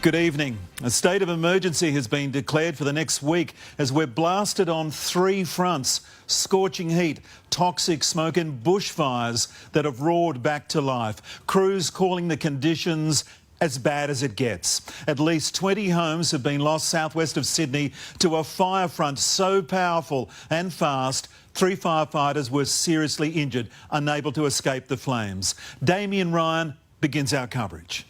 Good evening. A state of emergency has been declared for the next week as we're blasted on three fronts: scorching heat, toxic smoke and bushfires that have roared back to life. Crews calling the conditions as bad as it gets. At least 20 homes have been lost southwest of Sydney to a fire front so powerful and fast, 3 firefighters were seriously injured, unable to escape the flames. Damien Ryan begins our coverage.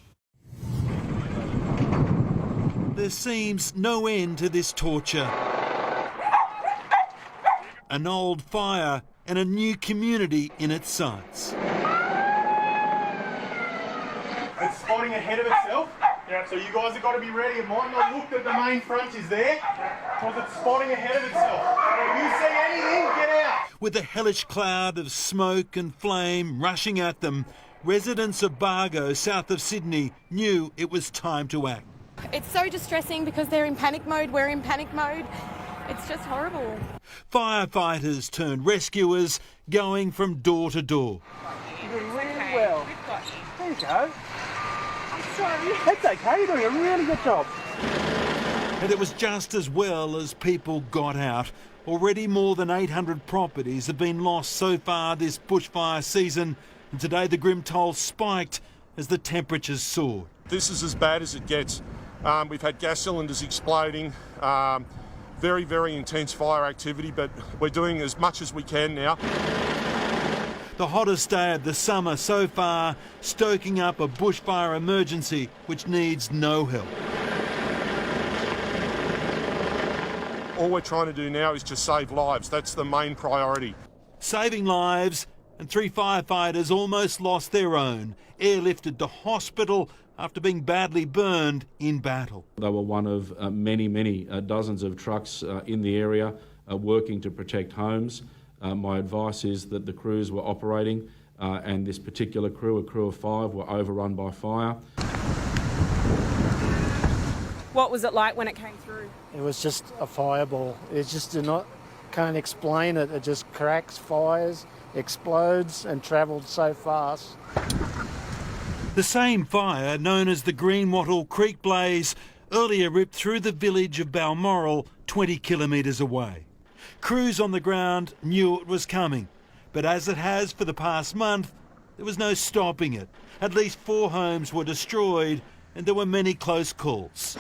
There seems no end to this torture. An old fire and a new community in its sights. It's spotting ahead of itself. Yeah. So you guys have got to be ready. It might not look that the main front is there because it's spotting ahead of itself. If you see anything, get out. With a hellish cloud of smoke and flame rushing at them, residents of Bargo, south of Sydney, knew it was time to act. It's so distressing because they're in panic mode, we're in panic mode. It's just horrible. Firefighters turned rescuers going from door to door. You're doing really well. There you go. I'm sorry. That's okay, you're doing a really good job. And it was just as well as people got out. Already more than 800 properties have been lost so far this bushfire season, and today the grim toll spiked as the temperatures soared. This is as bad as it gets. We've had gas cylinders exploding, very, very intense fire activity, but we're doing as much as we can now. The hottest day of the summer so far, stoking up a bushfire emergency which needs no help. All we're trying to do now is just save lives. That's the main priority. Saving lives, and 3 firefighters almost lost their own, airlifted to hospital after being badly burned in battle. They were one of many dozens of trucks in the area working to protect homes. My advice is that the crews were operating and this particular crew, a crew of 5, were overrun by fire. What was it like when it came through? It was just a fireball. It just can't explain it. It just cracks, fires, explodes and travelled so fast. The same fire, known as the Greenwattle Creek Blaze, earlier ripped through the village of Balmoral, 20 kilometres away. Crews on the ground knew it was coming, but as it has for the past month, there was no stopping it. At least 4 homes were destroyed and there were many close calls.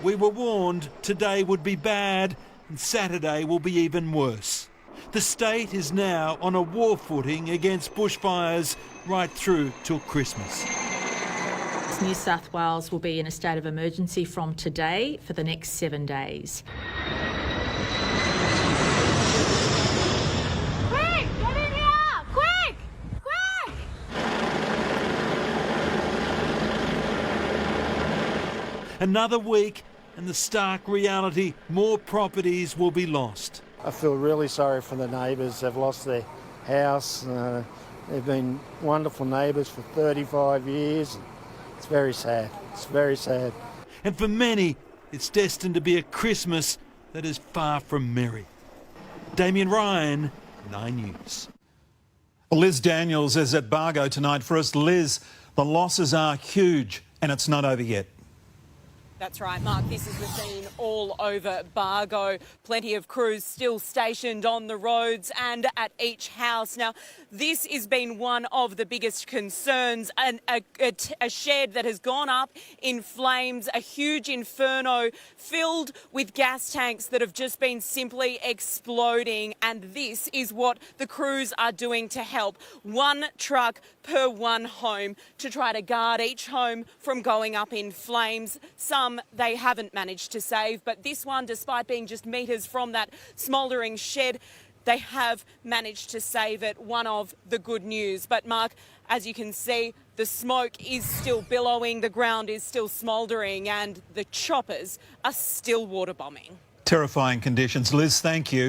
We were warned today would be bad and Saturday will be even worse. The state is now on a war footing against bushfires right through till Christmas. New South Wales will be in a state of emergency from today for the next 7 days. Quick! Get in here! Quick! Quick! Another week and the stark reality, more properties will be lost. I feel really sorry for the neighbours. They've lost their house. They've been wonderful neighbours for 35 years. It's very sad. It's very sad. And for many, it's destined to be a Christmas that is far from merry. Damien Ryan, 9 News. Liz Daniels is at Bargo tonight for us. Liz, the losses are huge and it's not over yet. That's right, Mark. This is the scene all over Bargo. Plenty of crews still stationed on the roads and at each house. Now, this has been one of the biggest concerns, a shed that has gone up in flames, a huge inferno filled with gas tanks that have just been simply exploding. And this is what the crews are doing to help. 1 truck per 1 home to try to guard each home from going up in flames. Some they haven't managed to save, but this one, despite being just metres from that smouldering shed, they have managed to save it. One of the good news. But Mark, as you can see, the smoke is still billowing, the ground is still smouldering, and the choppers are still water bombing. Terrifying conditions. Liz, thank you.